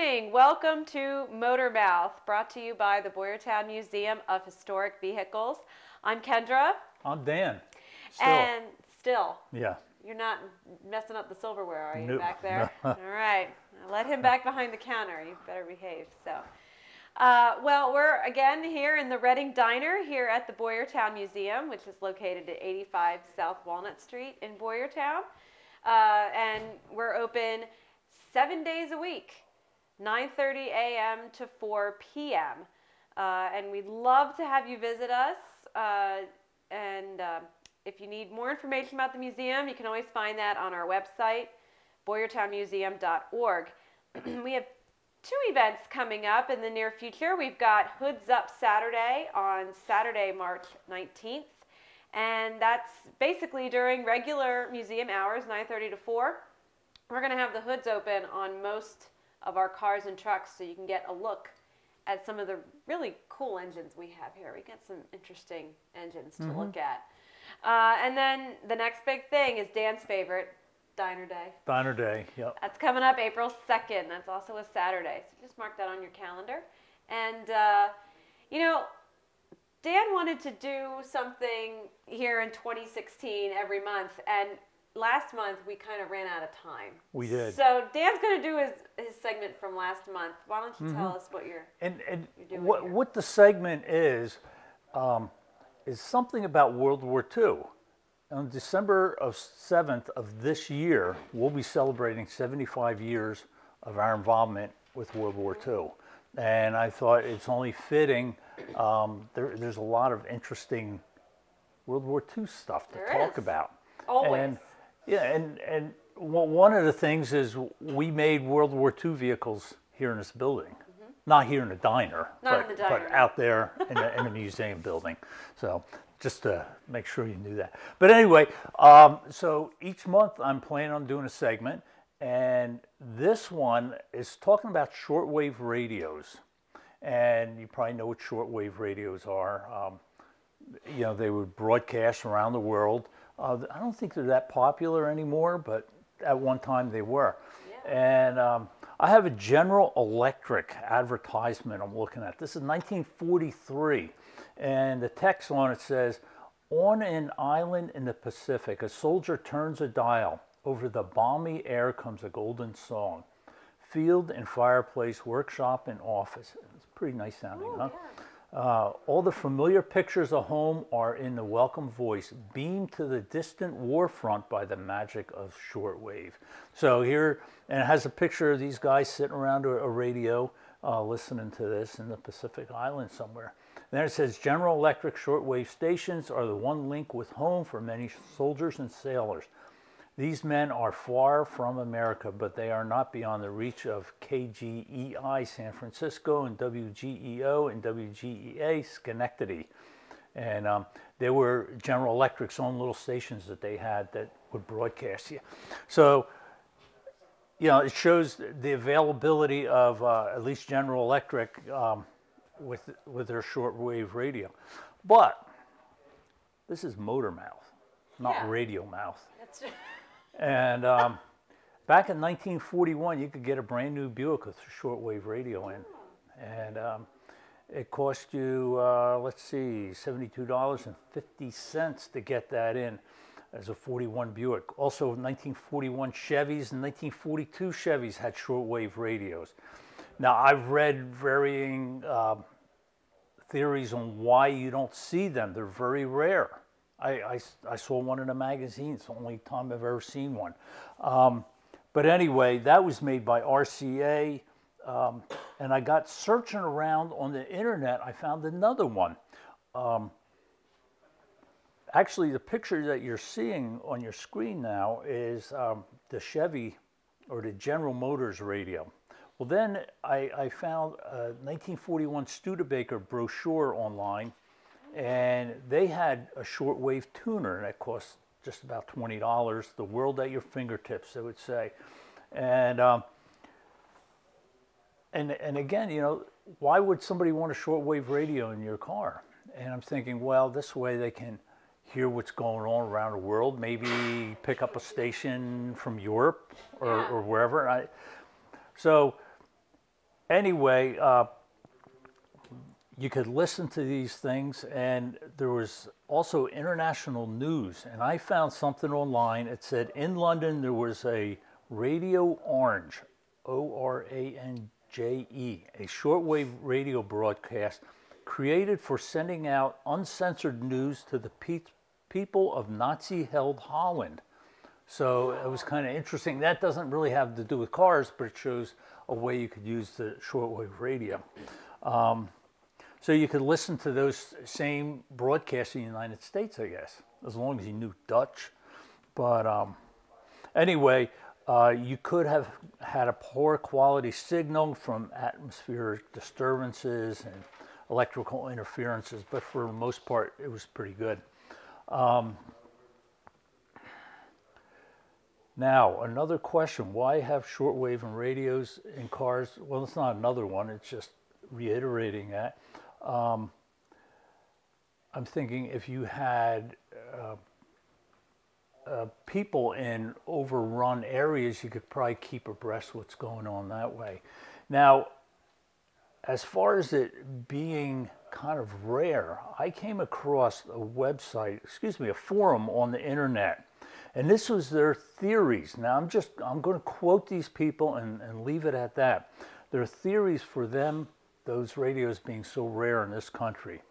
evening. Welcome to Motor Mouth, brought to you by the Boyertown Museum of Historic Vehicles. I'm Kendra. I'm Dan. Still. Yeah. You're not messing up the silverware, are you, Nope. back there? All right. I'll let him back behind the counter. You better behave. Well, we're again here in the Reading Diner here at the Boyertown Museum, which is located at 85 South Walnut Street in Boyertown. And we're open 7 days a week, 9:30 a.m. to 4 p.m. And we'd love to have you visit us. If you need more information about the museum, you can always find that on our website, boyertownmuseum.org. We have 2 events coming up in the near future. We've got Hoods Up Saturday on Saturday, March 19th. And that's basically during regular museum hours, 9:30 to 4. We're going to have the hoods open on most of our cars and trucks so you can get a look at some of the really cool engines we have here. We got some interesting engines to look at. And then the next big thing is Dan's favorite, Diner Day. Diner Day, yep. That's coming up April 2nd. That's also a Saturday. So just mark that on your calendar. And, Dan wanted to do something here in 2016 every month. And last month, we kind of ran out of time. We did. So Dan's going to do his segment from last month. Why don't you tell us what you're doing what the segment is something about World War II. On December 7th of this year, we'll be celebrating 75 years of our involvement with World War II. And I thought it's only fitting. There's a lot of interesting World War II stuff to talk about. Always. And one of the things is we made World War II vehicles here in this building. Not here in the diner, but out there in the museum building. So just to make sure you knew that. But anyway, so each month I'm planning on doing a segment. And this one is talking about shortwave radios. And you probably know what shortwave radios are. They would broadcast around the world. I don't think they're that popular anymore, but at one time they were. Yeah. And I have a General Electric advertisement I'm looking at. This is 1943. And the text on it says, "On an island in the Pacific, a soldier turns a dial. Over the balmy air comes a golden song. Field and fireplace, workshop and office." It's pretty nice sounding, huh? Yeah. All the familiar pictures of home are in the welcome voice, beamed to the distant war front by the magic of shortwave. So here, and it has a picture of these guys sitting around a radio listening to this in the Pacific Island somewhere. And then it says, "General Electric shortwave stations are the one link with home for many soldiers and sailors. These men are far from America, but they are not beyond the reach of KGEI San Francisco and WGEO and WGEA Schenectady." And they were General Electric's own little stations that they had that would broadcast you. So, it shows the availability of at least General Electric with their shortwave radio. But this is motor mouth, not radio mouth. That's true. And back in 1941, you could get a brand new Buick with a shortwave radio in. And it cost you, $72.50 to get that in as a 41 Buick. Also, 1941 Chevys and 1942 Chevys had shortwave radios. Now, I've read varying theories on why you don't see them. They're very rare. I saw one in a magazine. It's the only time I've ever seen one. But anyway, that was made by RCA. And I got searching around on the internet. I found another one. Actually, the picture that you're seeing on your screen now is the Chevy or the General Motors radio. Well, then I found a 1941 Studebaker brochure online. And they had a shortwave tuner that cost just about $20. The world at your fingertips, they would say. And again, why would somebody want a shortwave radio in your car? And I'm thinking, well, this way they can hear what's going on around the world. Maybe pick up a station from Europe or wherever. So anyway, you could listen to these things, and there was also international news. And I found something online. It said in London there was a Radio Orange, ORANJE, a shortwave radio broadcast created for sending out uncensored news to the people of Nazi-held Holland. So it was kind of interesting. That doesn't really have to do with cars, but it shows a way you could use the shortwave radio. So you could listen to those same broadcasts in the United States, I guess, as long as you knew Dutch. But anyway, you could have had a poor quality signal from atmospheric disturbances and electrical interferences, but for the most part, it was pretty good. Now, another question, why have shortwave and radios in cars? Well, it's not another one, it's just reiterating that. I'm thinking if you had people in overrun areas, you could probably keep abreast of what's going on that way. Now, as far as it being kind of rare, I came across a website, a forum on the internet. And this was their theories. Now, I'm going to quote these people and leave it at that. Their theories for them, those radios being so rare in this country.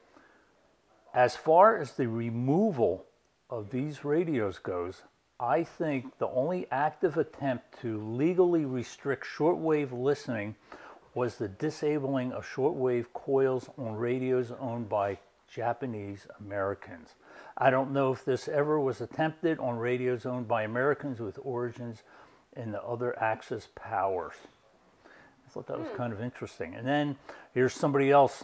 As far as the removal of these radios goes, I think the only active attempt to legally restrict shortwave listening was the disabling of shortwave coils on radios owned by Japanese Americans. I don't know if this ever was attempted on radios owned by Americans with origins in the other Axis powers. I thought that was kind of interesting. And then here's somebody else.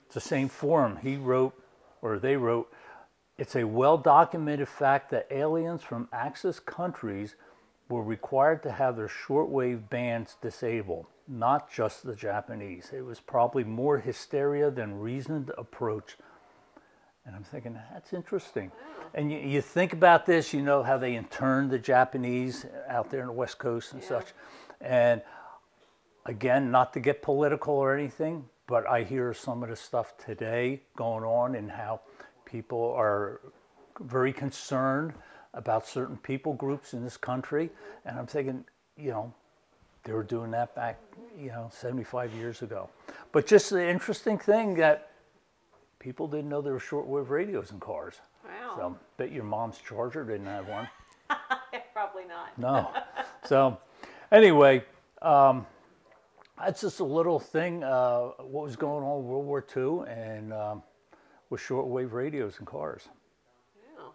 It's the same forum. He wrote, or they wrote, it's a well-documented fact that aliens from Axis countries were required to have their shortwave bands disabled, not just the Japanese. It was probably more hysteria than reasoned approach. And I'm thinking, that's interesting. Wow. And you think about this, you know how they interned the Japanese out there in the West Coast and such. And again, not to get political or anything, but I hear some of the stuff today going on and how people are very concerned about certain people groups in this country. And I'm thinking, you know, they were doing that back, 75 years ago. But just the interesting thing that people didn't know there were shortwave radios in cars. Wow. So bet your mom's Charger didn't have one. Probably not. No. So anyway, that's just a little thing, what was going on in World War II and with shortwave radios in cars. Yeah.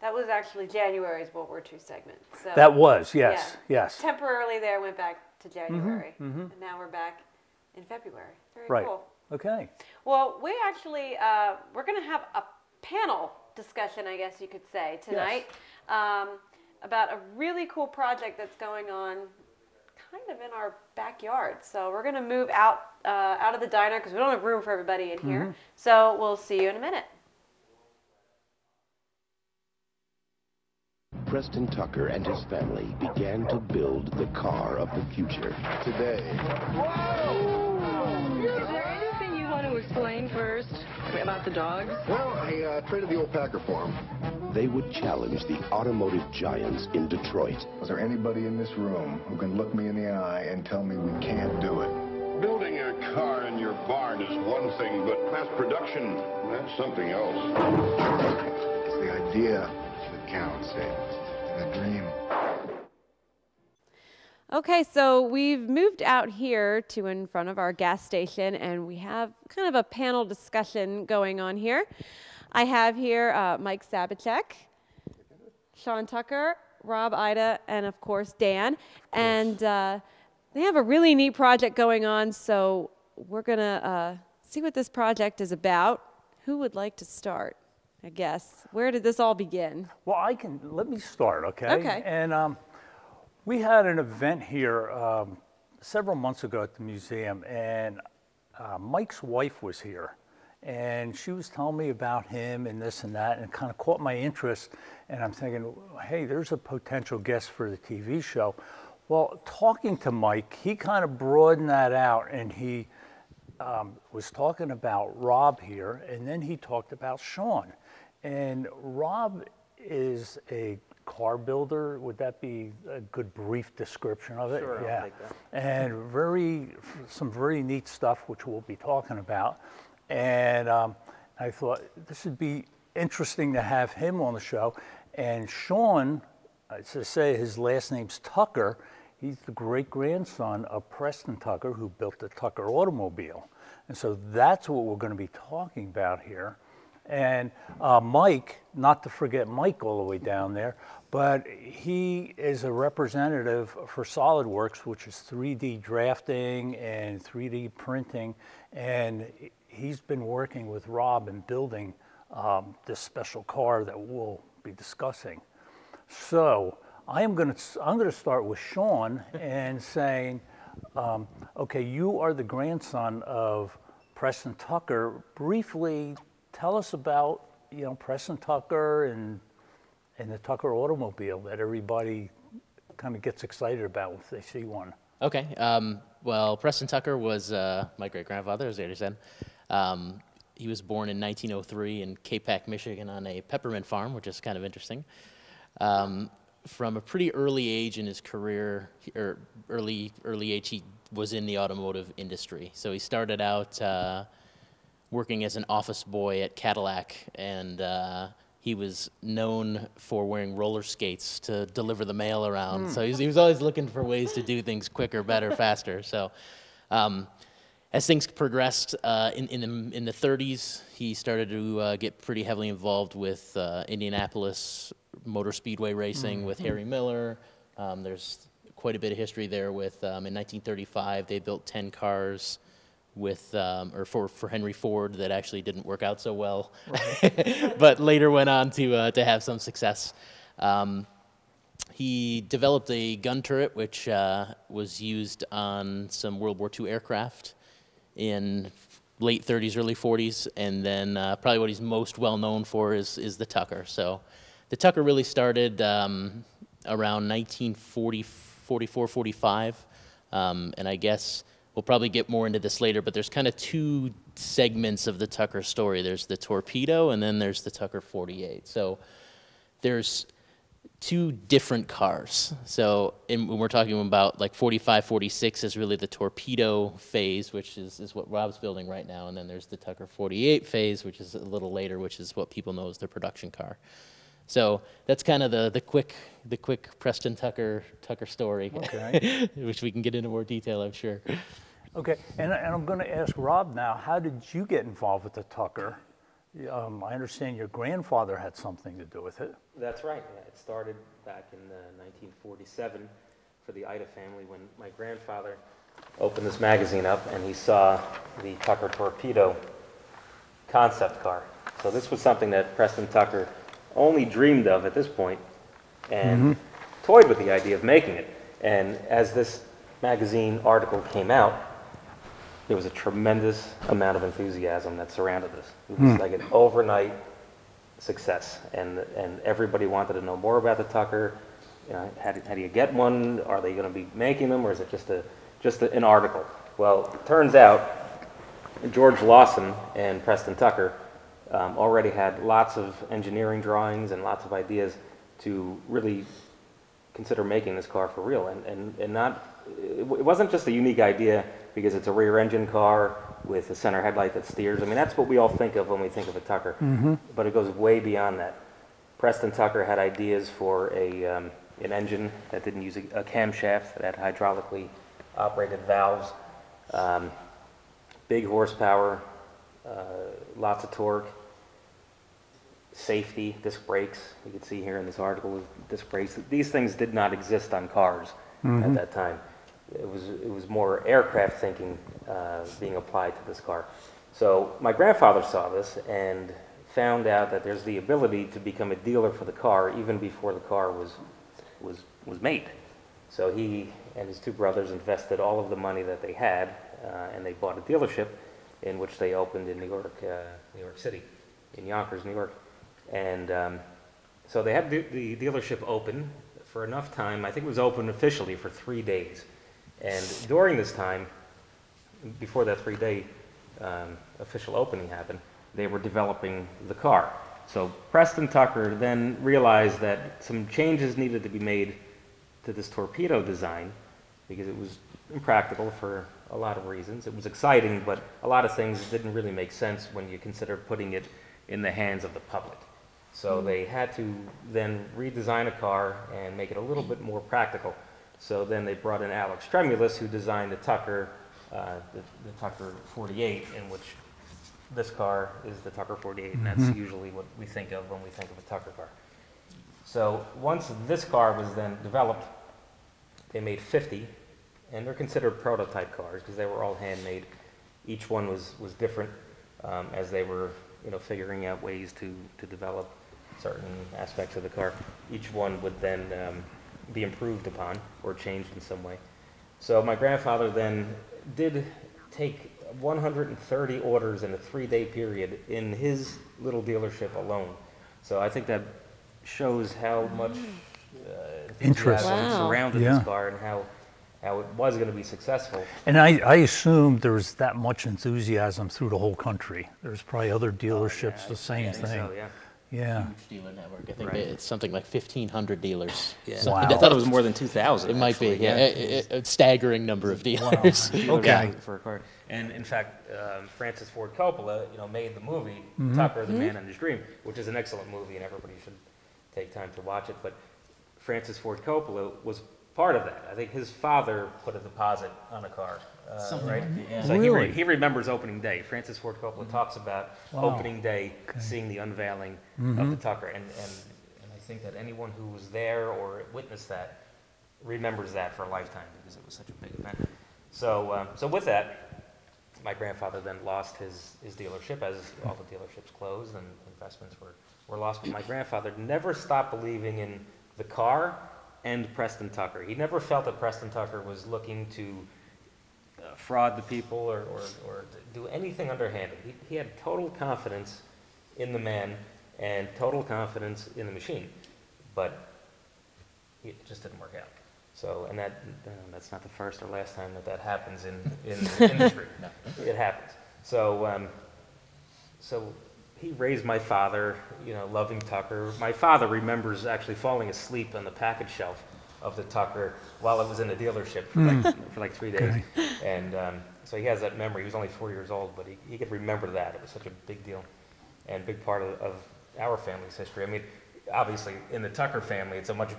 That was actually January's World War II segment. So, that was, yes, yes. Temporarily there, went back to January. And now we're back in February. Very cool. Okay. Well, we actually, we're going to have a panel discussion, I guess you could say, tonight about a really cool project that's going on kind of in our backyard. So we're going to move out of the diner because we don't have room for everybody in here. So we'll see you in a minute. Preston Tucker and his family began to build the car of the future. Today. Is there anything you want to explain first about the dogs? Well, I traded the old Packer for him. They would challenge the automotive giants in Detroit. Is there anybody in this room who can look me in the eye and tell me we can't do it? Building a car in your barn is one thing, but mass production, that's something else. It's the idea that counts, and a dream. Okay, so we've moved out here to in front of our gas station, and we have kind of a panel discussion going on here. I have here Mike Sabacek, Sean Tucker, Rob Ida, and of course Dan. And they have a really neat project going on, so we're gonna see what this project is about. Who would like to start, I guess? Where did this all begin? Well, let me start, okay? Okay. And we had an event here several months ago at the museum, and Mike's wife was here. And she was telling me about him and this and that, and it kind of caught my interest. And I'm thinking, hey, there's a potential guest for the TV show. Well, talking to Mike, he kind of broadened that out, and he was talking about Rob here, and then he talked about Sean. And Rob is a car builder. Would that be a good brief description of it? Sure, Yeah. I'll take that. And some very neat stuff, which we'll be talking about. And I thought this would be interesting to have him on the show. And Sean, as I say, his last name's Tucker. He's the great-grandson of Preston Tucker, who built the Tucker automobile. And so that's what we're going to be talking about here. And Mike, not to forget Mike all the way down there, but he is a representative for SolidWorks, which is 3D drafting and 3D printing. And he's been working with Rob in building this special car that we'll be discussing. So I'm going to start with Sean and saying, okay, you are the grandson of Preston Tucker. Briefly, tell us about Preston Tucker and the Tucker automobile that everybody kind of gets excited about if they see one. Okay. Well, Preston Tucker was my great-grandfather, as Andrew said. He was born in 1903 in Capac, Michigan, on a peppermint farm, which is kind of interesting. From a pretty early age in his career, or early age, he was in the automotive industry. So he started out working as an office boy at Cadillac, and he was known for wearing roller skates to deliver the mail around. So he was always looking for ways to do things quicker, better, faster. So as things progressed in the 30s, he started to get pretty heavily involved with Indianapolis Motor Speedway racing with Harry Miller. There's quite a bit of history there with, in 1935, they built 10 cars with, or for Henry Ford that actually didn't work out so well, right. But later went on to have some success. He developed a gun turret, which was used on some World War II aircraft in late 30s, early 40s, and then probably what he's most well known for is the Tucker. So the Tucker really started around 1944, 45, and I guess we'll probably get more into this later, but there's kind of two segments of the Tucker story. There's the Torpedo, and then there's the Tucker 48. So there's two different cars. So when we're talking about like 45, 46 is really the Torpedo phase, which is what Rob's building right now, and then there's the Tucker 48 phase, which is a little later, which is what people know as the production car. So that's kind of the quick Preston Tucker story, okay. Which we can get into more detail, I'm sure. Okay, and I'm going to ask Rob now, how did you get involved with the Tucker? I understand your grandfather had something to do with it. That's right. Yeah, it started back in 1947 for the Ida family when my grandfather opened this magazine up and he saw the Tucker Torpedo concept car. So this was something that Preston Tucker only dreamed of at this point and toyed with the idea of making it. And as this magazine article came out, there was a tremendous amount of enthusiasm that surrounded this. It was like an overnight success, and everybody wanted to know more about the Tucker. You know, how do you get one? Are they going to be making them, or is it just an article? Well, it turns out George Lawson and Preston Tucker already had lots of engineering drawings and lots of ideas to really consider making this car for real, and not. It wasn't just a unique idea because it's a rear-engine car with a center headlight that steers. I mean, that's what we all think of when we think of a Tucker, but it goes way beyond that. Preston Tucker had ideas for an engine that didn't use a camshaft, that had hydraulically operated valves, big horsepower, lots of torque, safety, disc brakes. You can see here in this article, disc brakes. These things did not exist on cars at that time. It was more aircraft thinking being applied to this car. So my grandfather saw this and found out that there's the ability to become a dealer for the car even before the car was made. So he and his two brothers invested all of the money that they had, and they bought a dealership in which they opened in New York City, in Yonkers, New York. And so they had the dealership open for enough time. I think it was open officially for 3 days. And during this time, before that 3-day official opening happened, they were developing the car. So Preston Tucker then realized that some changes needed to be made to this torpedo design because it was impractical for a lot of reasons. It was exciting, but a lot of things didn't really make sense when you consider putting it in the hands of the public. So they had to then redesign a car and make it a little bit more practical. So then they brought in Alex Tremulous, who designed the Tucker, the Tucker 48, in which this car is the Tucker 48, and that's usually what we think of when we think of a Tucker car. So once this car was then developed, they made 50, and they're considered prototype cars because they were all handmade. Each one was different as they were, figuring out ways to develop certain aspects of the car. Each one would then be improved upon or changed in some way. So my grandfather then did take 130 orders in a 3-day period in his little dealership alone. So I think that shows how much interest surrounded this car and how it was going to be successful. And I assume there's that much enthusiasm through the whole country. There's probably other dealerships the same thing. So, yeah. Huge dealer network. I think it's something like 1,500 dealers. Yeah. So Wow. I thought it was more than 2,000. it might be, actually. a staggering number of dealers. Okay. For a car. And in fact, Francis Ford Coppola, made the movie Tucker, the Man in His Dream, which is an excellent movie, and everybody should take time to watch it. But Francis Ford Coppola was part of that. I think his father put a deposit on a car, right? So Really? he remembers opening day. Francis Ford Coppola talks about opening day, seeing the unveiling of the Tucker, and I think that anyone who was there or witnessed that remembers that for a lifetime because it was such a big event. So with that, my grandfather then lost his dealership as all the dealerships closed and investments were lost. But my grandfather never stopped believing in the car and Preston Tucker. He never felt that Preston Tucker was looking to fraud the people or do anything underhanded. He had total confidence in the man and total confidence in the machine, but it just didn't work out. So, and that's not the first or last time that happens in the industry. No. It happens. So, so he raised my father, loving Tucker. My father remembers actually falling asleep on the package shelf of the Tucker while it was in the dealership for like 3 days. Okay. And so he has that memory. He was only 4 years old, but he could remember that. It was such a big deal and big part of our family's history. I mean, obviously, in the Tucker family, it's a much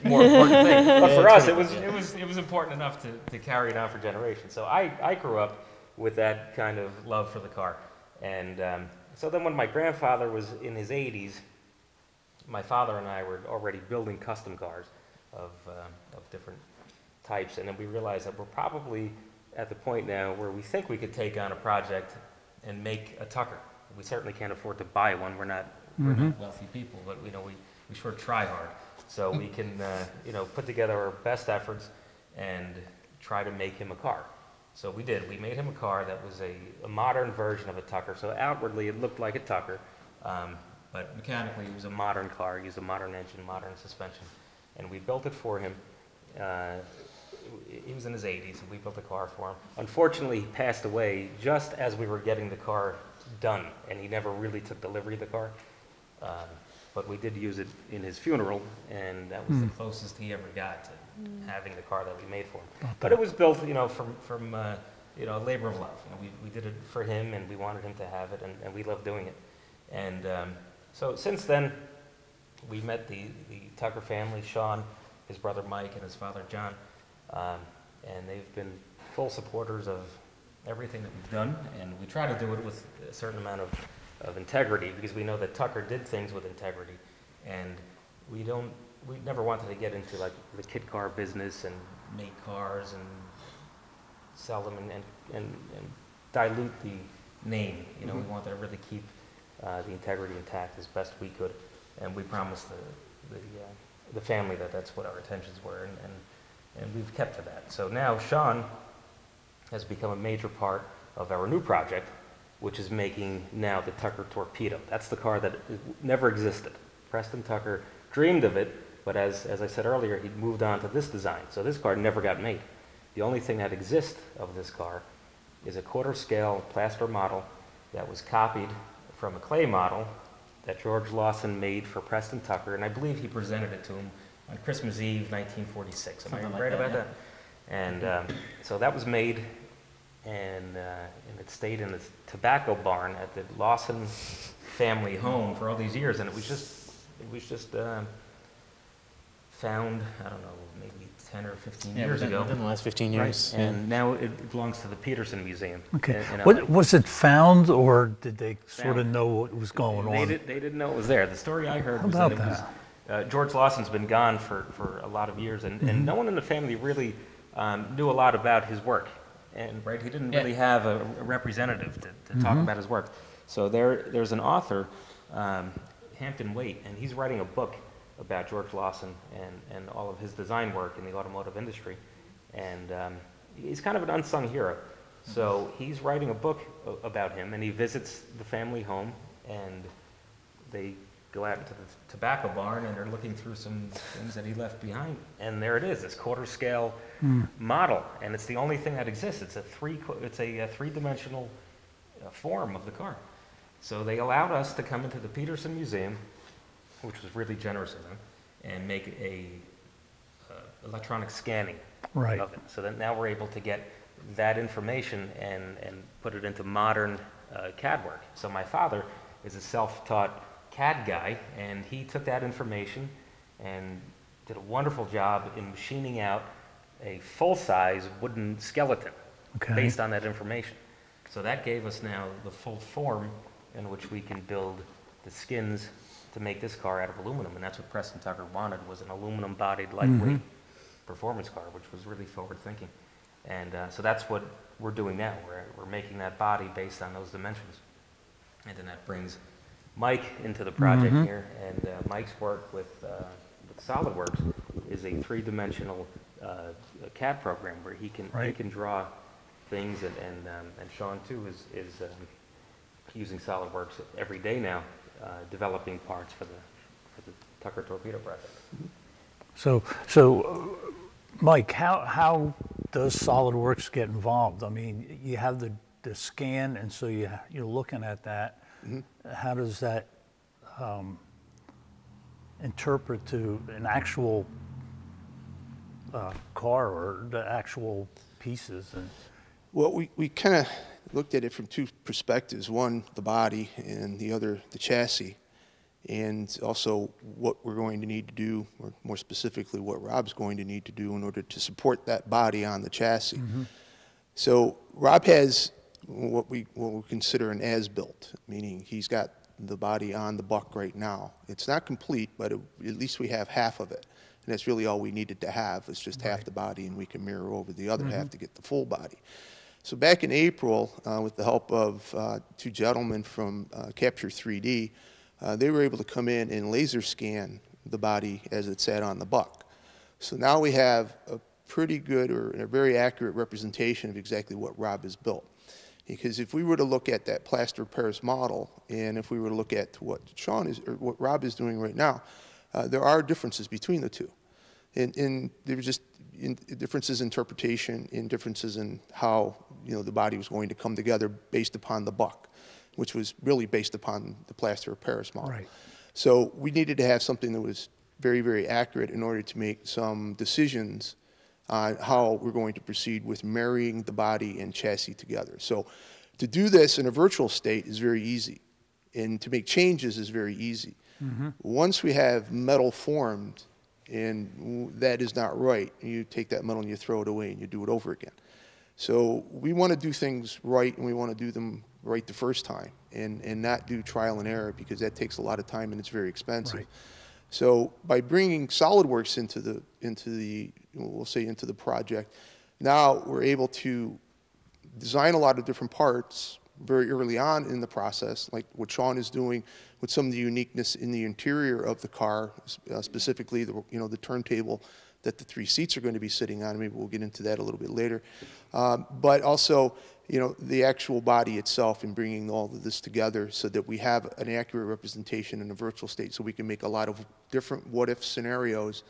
more important thing. But for us, it was important enough to carry it on for generations. So I grew up with that kind of love for the car. And so then when my grandfather was in his 80s, my father and I were already building custom cars of different types. And then we realized that we're probably at the point now where we think we could take on a project and make a Tucker. We certainly can't afford to buy one. We're not wealthy people, but we sure try hard. So we can put together our best efforts and try to make him a car. So we did. We made him a car that was a modern version of a Tucker. So outwardly it looked like a Tucker, but mechanically it was a modern car. It used a modern engine, modern suspension. And we built it for him. He was in his 80s, and we built the car for him. Unfortunately, he passed away just as we were getting the car done, and he never really took delivery of the car. But we did use it in his funeral, and that was the closest he ever got to having the car that we made for him. But it was built, from labor of love. We did it for him, and we wanted him to have it, and we loved doing it. And so since then, we met the Tucker family, Sean, his brother Mike, and his father John, and they've been full supporters of everything that we've done, and we try to do it with a certain amount of integrity, because we know that Tucker did things with integrity, and we never wanted to get into like the kit car business and make cars and sell them and dilute the name. We wanted to really keep the integrity intact as best we could, and we promised the family that that's what our intentions were, and we've kept to that. So now Sean has become a major part of our new project, which is making now the Tucker Torpedo. That's the car that never existed. Preston Tucker dreamed of it But as I said earlier, he moved on to this design. So this car never got made. The only thing that exists of this car is a quarter-scale plaster model that was copied from a clay model that George Lawson made for Preston Tucker, and I believe he presented it to him on Christmas Eve, 1946. Am I right about that? And so that was made, and it stayed in the tobacco barn at the Lawson family home for all these years, and it was just found, I don't know, maybe 10 or 15 years ago. Within the last 15 years. Right. And now it belongs to the Peterson Museum. Okay. in LA. Was it found, or did they sort of know what was going on? They didn't know it was there. The story I heard was How that it about was, George Lawson's been gone for a lot of years, and no one in the family really knew a lot about his work. And right, he didn't really have a representative to talk about his work. So there's an author, Hampton Waite, and he's writing a book about George Lawson and all of his design work in the automotive industry. And he's kind of an unsung hero. So he's writing a book about him, and he visits the family home, and they go out into the tobacco barn, and they're looking through some things that he left behind. And there it is, this quarter-scale model, and it's the only thing that exists. It's a three-dimensional form of the car. So they allowed us to come into the Peterson Museum, which was really generous of them, and make a electronic scanning of it. So that now we're able to get that information and put it into modern CAD work. So my father is a self-taught CAD guy, and he took that information and did a wonderful job in machining out a full-size wooden skeleton based on that information. So that gave us now the full form in which we can build the skins to make this car out of aluminum, and that's what Preston Tucker wanted, was an aluminum-bodied, lightweight performance car, which was really forward-thinking. And so that's what we're doing now. We're making that body based on those dimensions. And then that brings Mike into the project here, and Mike's work with SolidWorks is a three-dimensional CAD program where he can draw things, and Sean too is using SolidWorks every day now, developing parts for the Tucker Torpedo project. So, Mike, how does SolidWorks get involved? I mean, you have the scan, and so you're looking at that. How does that interpret to an actual car or the actual pieces? Well, we kind of looked at it from two perspectives. One, the body, and the other, the chassis. And also what we're going to need to do, or more specifically what Rob's going to need to do in order to support that body on the chassis. So Rob has what we consider an as-built, meaning he's got the body on the buck right now. It's not complete, but at least we have half of it. And that's really all we needed to have, is just half the body, and we can mirror over the other half to get the full body. So back in April, with the help of two gentlemen from Capture 3D, they were able to come in and laser scan the body as it sat on the buck. So now we have a pretty good, or a very accurate representation of exactly what Rob has built. Because if we were to look at that plaster Paris model, and if we were to look at what Sean is, or what Rob is doing right now, there are differences between the two. And there were just differences in interpretation, and differences in how the body was going to come together based upon the buck, which was really based upon the plaster of Paris model. So we needed to have something that was very, very accurate in order to make some decisions on how we're going to proceed with marrying the body and chassis together. So to do this in a virtual state is very easy, and to make changes is very easy. Once we have metal formed, and that is not right, you take that metal and you throw it away and you do it over again. So we want to do things right, and we want to do them right the first time, and not do trial and error, because that takes a lot of time and it's very expensive. So by bringing SolidWorks into the we'll say into the project, now we're able to design a lot of different parts very early on in the process, like what Sean is doing with some of the uniqueness in the interior of the car, specifically the turntable that the 3 seats are going to be sitting on. Maybe we'll get into that a little bit later. But also, you know, the actual body itself and bringing all of this together so that we have an accurate representation in a virtual state, so we can make a lot of different what-if scenarios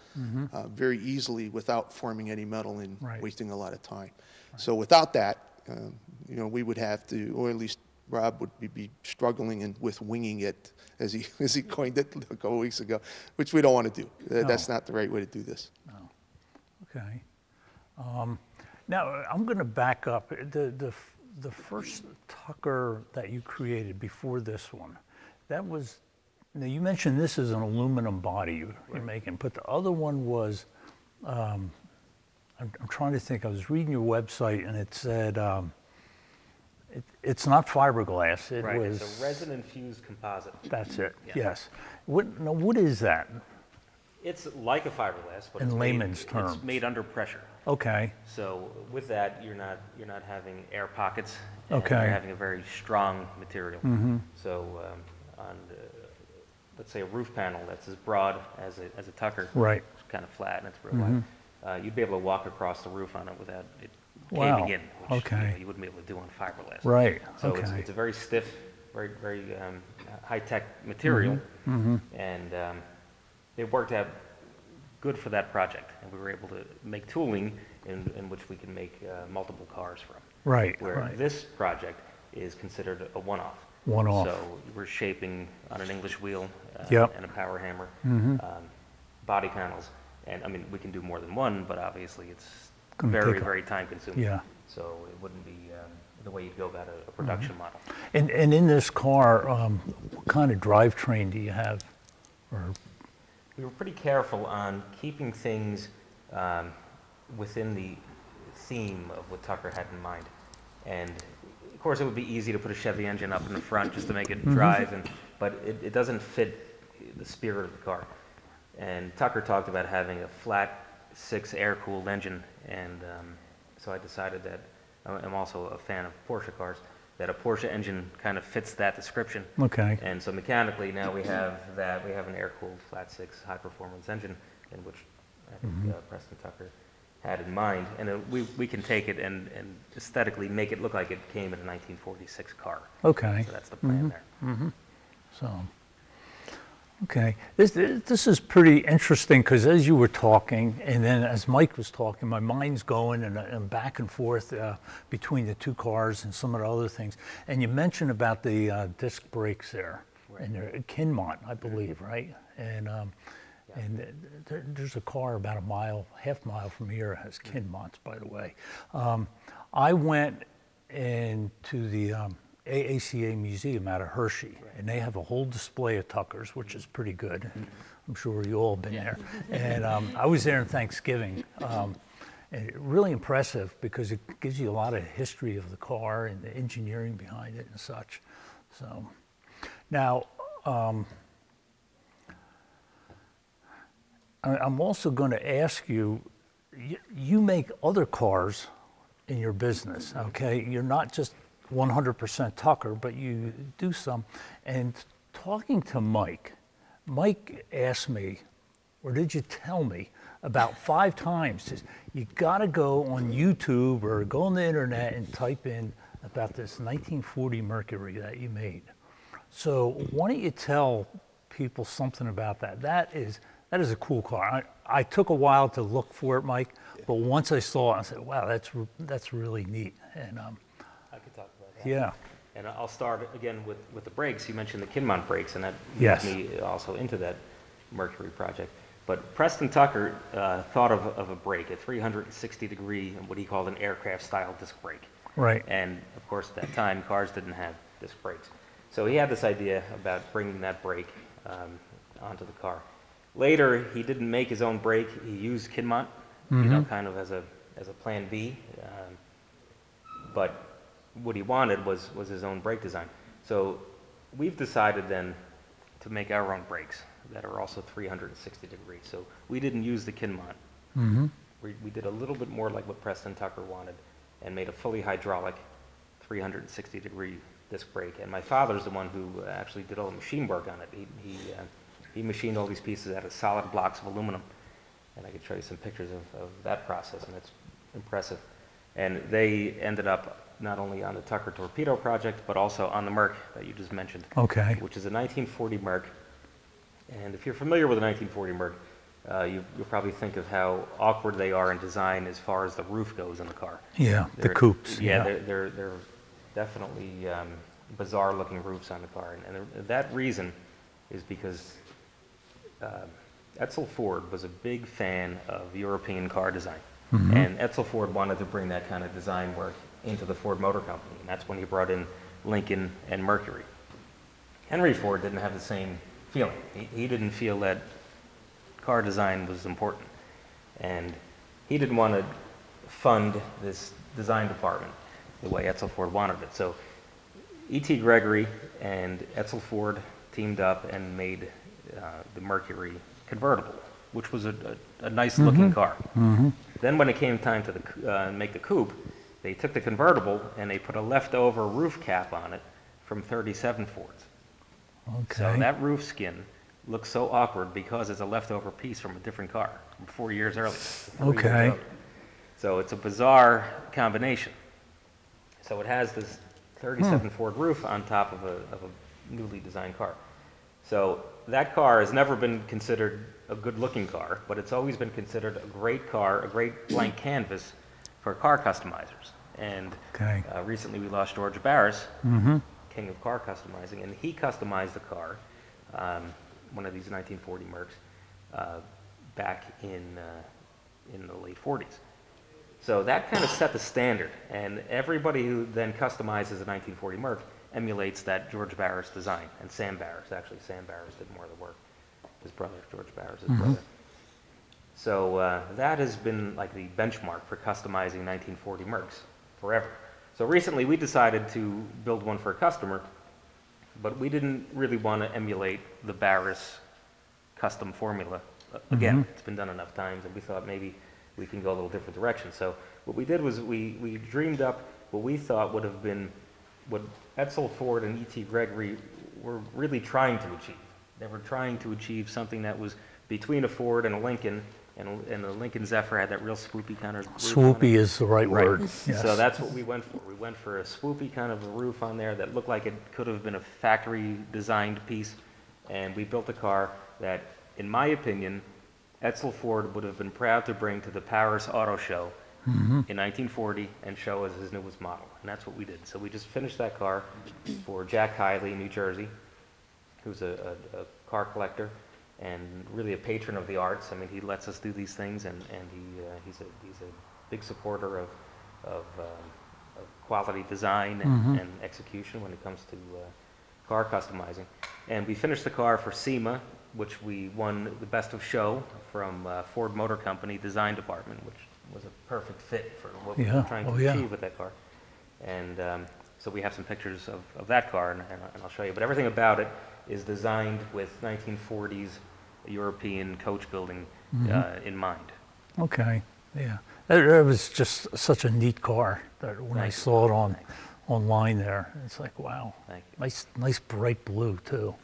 very easily without forming any metal and wasting a lot of time. So without that, you know, we would have to, or at least Rob would be struggling with winging it, as he coined it a couple weeks ago, which we don't want to do. That's not the right way to do this. No. Okay. Now I'm going to back up. The first Tucker that you created before this one, that was. Now you mentioned this is an aluminum body you're making, but the other one was. I'm trying to think. I was reading your website and it said. It's not fiberglass. It was. It's a resin-infused composite. That's it. Yeah. Yes. What is that? It's like a fiberglass, but in layman's terms, it's made under pressure. Okay. So with that, you're not having air pockets. Okay. You're having a very strong material. Mm-hmm. So on let's say a roof panel that's as broad as a Tucker, right? It's kind of flat and it's real wide. You'd be able to walk across the roof on it without it caving in, which you wouldn't be able to do on fiberglass. Right. So it's a very stiff, very high-tech material, and it worked out good for that project, and we were able to make tooling in which we can make multiple cars from. Right. Where this project is considered a one-off. One-off. So we're shaping on an English wheel and a power hammer, body panels, and I mean we can do more than one, but obviously it's very time consuming. Yeah. So it wouldn't be the way you'd go about a production model. And in this car, what kind of drivetrain do you have? Or we were pretty careful on keeping things within the theme of what Tucker had in mind. And of course it would be easy to put a Chevy engine up in the front just to make it drive, but it doesn't fit the spirit of the car. And Tucker talked about having a flat 6 air-cooled engine, and so I decided that I'm also a fan of Porsche cars, that a Porsche engine kind of fits that description. Okay. And so mechanically now we have that, we have an air-cooled flat 6 high-performance engine, in which I think Preston Tucker had in mind, and we can take it and aesthetically make it look like it came in a 1946 car. Okay. So that's the plan there. So. Okay, this is pretty interesting because as you were talking, and then as Mike was talking, my mind's going and back and forth between the two cars and some of the other things. And you mentioned about the disc brakes there, and they're Kinmont, I believe, right? And there's a car about half mile from here has Kinmonts, by the way. I went into the AACA Museum out of Hershey, and they have a whole display of Tuckers, which is pretty good. I'm sure you all have been there. And I was there on Thanksgiving, and really impressive because it gives you a lot of history of the car and the engineering behind it and such. So now, I'm also going to ask you, you make other cars in your business, okay? You're not just 100% Tucker, but you do some. And talking to Mike asked me, or did you tell me, about 5 times, says, you gotta go on YouTube or go on the internet and type in about this 1940 Mercury that you made. So why don't you tell people something about that? That is a cool car. I took a while to look for it, Mike, but once I saw it, I said, wow, that's really neat. And I could talk about that. yeah. And I'll start again with the brakes. You mentioned the Kinmont brakes, and that Yes. leads me also into that Mercury project. But Preston Tucker thought of a brake, a 360-degree, what he called an aircraft-style disc brake. Right. And of course, at that time, cars didn't have disc brakes. So he had this idea about bringing that brake onto the car. Later, he didn't make his own brake. He used Kinmont, you know, kind of as a plan B. But what he wanted was his own brake design. So we've decided then to make our own brakes that are also 360 degrees. So we didn't use the Kinmont. We did a little bit more like what Preston Tucker wanted and made a fully hydraulic 360-degree disc brake. And my father's the one who actually did all the machine work on it. He machined all these pieces out of solid blocks of aluminum and I could show you some pictures of that process, and it's impressive. And they ended up not only on the Tucker Torpedo project, but also on the Merc that you just mentioned, Okay. which is a 1940 Merc. And if you're familiar with a 1940 Merc, you'll probably think of how awkward they are in design as far as the roof goes in the car. Yeah, the coupes. Yeah, they're definitely bizarre-looking roofs on the car, and that reason is because Edsel Ford was a big fan of European car design, and Edsel Ford wanted to bring that kind of design work into the Ford Motor Company, and that's when he brought in Lincoln and Mercury. Henry Ford didn't have the same feeling. He didn't feel that car design was important, and he didn't want to fund this design department the way Edsel Ford wanted it. So E.T. Gregory and Edsel Ford teamed up and made the Mercury convertible, which was a nice looking car. Then when it came time to make the coupe, they took the convertible and they put a leftover roof cap on it from 37 Fords. Okay. So that roof skin looks so awkward because it's a leftover piece from a different car from 4 years earlier. 3 years Okay. earlier. So it's a bizarre combination. So it has this 37 Ford roof on top of a newly designed car. So that car has never been considered a good-looking car, but it's always been considered a great car, a great blank canvas for car customizers. And Okay. Recently we lost George Barris, king of car customizing, and he customized the car, one of these 1940 Mercs, back in the late 40s. So that kind of set the standard, and everybody who then customizes a 1940 Merc emulates that George Barris design, and Sam Barris. Actually, Sam Barris did more of the work. His brother, George Barris' brother. So that has been like the benchmark for customizing 1940 Mercs forever. So recently we decided to build one for a customer, but we didn't really want to emulate the Barris custom formula. Again, it's been done enough times, and we thought maybe we can go a little different direction. So what we did was we dreamed up what we thought would have been what Edsel Ford and E.T. Gregory were really trying to achieve. They were trying to achieve something that was between a Ford and a Lincoln, and the Lincoln Zephyr had that real swoopy kind of roof. Swoopy is the right word. Yes. So that's what we went for. We went for a swoopy kind of a roof on there that looked like it could have been a factory designed piece, and we built a car that, in my opinion, Edsel Ford would have been proud to bring to the Paris Auto Show in 1940 and show as his newest model. And that's what we did. So we just finished that car for Jack Hiley in New Jersey, who's a car collector and really a patron of the arts. I mean, he lets us do these things, and he's a big supporter of quality design and execution when it comes to car customizing. And we finished the car for SEMA, which we won the Best of Show from Ford Motor Company Design Department, which was a perfect fit for what we were trying to achieve with that car. And so we have some pictures of that car, and I'll show you. But everything about it is designed with 1940s European coach building in mind. Okay, yeah. It was just such a neat car that when I saw it online there, it's like, wow. Thank you. Nice bright blue too.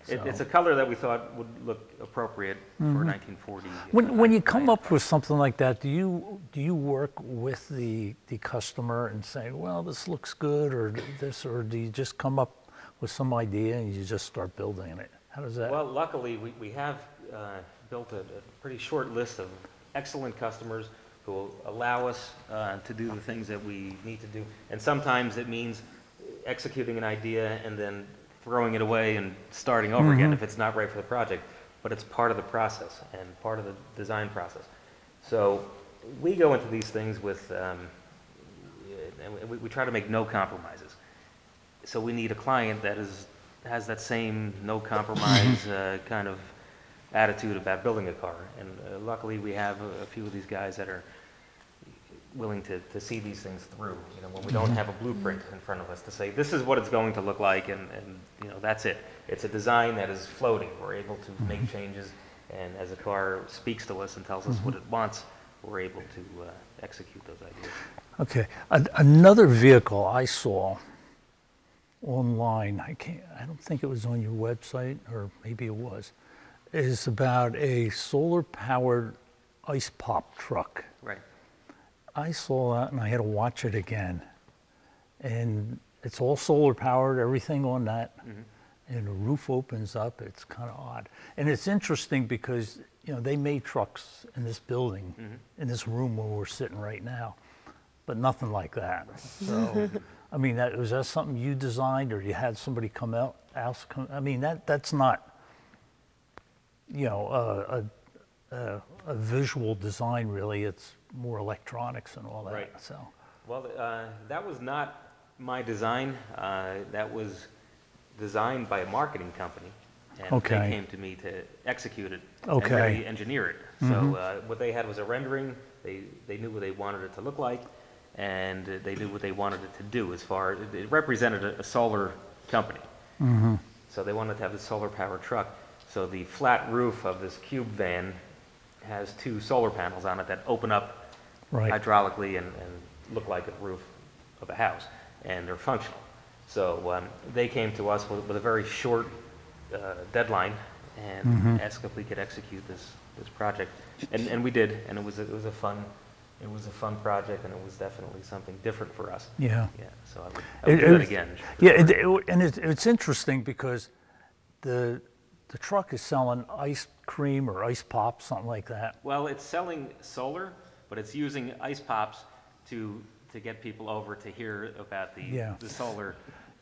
So. It's a color that we thought would look appropriate for 1940. When you come up with something like that, do you work with the customer and say, well, this looks good, or this, or do you just come up with some idea and you just start building it? How does that? Well, luckily we have built a pretty short list of excellent customers who will allow us to do the things that we need to do, and sometimes it means executing an idea and then throwing it away and starting over again if it's not right for the project, but it's part of the process and part of the design process. So we go into these things with, we try to make no compromises. So we need a client that has that same no compromise kind of attitude about building a car. And luckily we have a few of these guys that are willing to see these things through, when we don't have a blueprint in front of us to say, this is what it's going to look like, and that's it. It's a design that is floating. We're able to make changes, and as a car speaks to us and tells us what it wants, we're able to execute those ideas. Okay, another vehicle I saw online, I don't think it was on your website, or maybe it was, is about a solar-powered ice pop truck. Right. I saw that and I had to watch it again. And it's all solar powered, everything on that. And the roof opens up. It's kind of odd. And it's interesting because, you know, they made trucks in this building, in this room where we're sitting right now, but nothing like that. So, I mean, was that something you designed, or you had somebody come out, I mean, that's not, you know, a visual design really. It's more electronics and all that. Right. So. Well, that was not my design. That was designed by a marketing company, and Okay. they came to me to execute it Okay. and really engineer it. So what they had was a rendering. They knew what they wanted it to look like, and they knew what they wanted it to do. As far it represented a solar company, so they wanted to have a solar powered truck. So the flat roof of this cube van has 2 solar panels on it that open up Right. hydraulically and look like a roof of a house, and they're functional. So they came to us with a very short deadline and asked if we could execute this project, and we did, and it was a fun project, and it was definitely something different for us. Yeah. Yeah. So I would do it again. Yeah, and it's interesting because the truck is selling ice cream or ice pop, something like that. Well, it's selling solar, but it's using ice pops to get people over to hear about the solar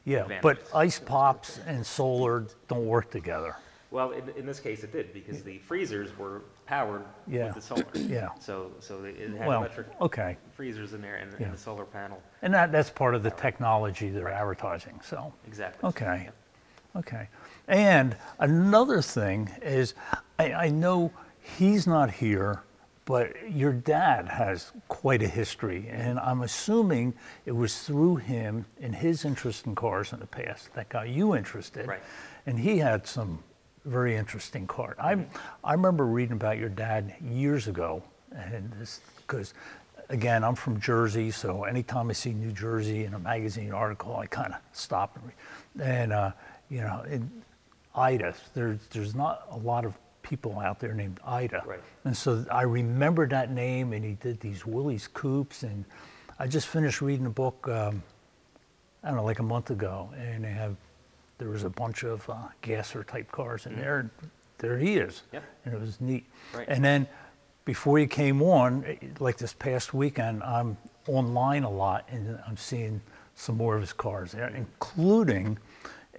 Yeah, advantages. but ice pops and solar don't work together. Well, in this case, it did, because the freezers were powered Yeah. with the solar. Yeah. So it had Well, electric okay. freezers in there and Yeah. the solar panel. And that's part of the technology they're advertising, so. Exactly. Okay, okay. And another thing is, I know he's not here, but your dad has quite a history, and I'm assuming it was through him and his interest in cars in the past that got you interested. Right. And he had some very interesting cars. I remember reading about your dad years ago, and this, because again, I'm from Jersey, so anytime I see New Jersey in a magazine article, I kind of stop and read. And you know, Ida, there's not a lot of people out there named Ida. Right. And so I remember that name, and he did these Willys coupes, and I just finished reading a book, I don't know, like a month ago, and there was a bunch of gasser type cars in there, and there he is. Yep. And it was neat. Right. And then before you came on, like this past weekend, I'm online a lot, and I'm seeing some more of his cars there, including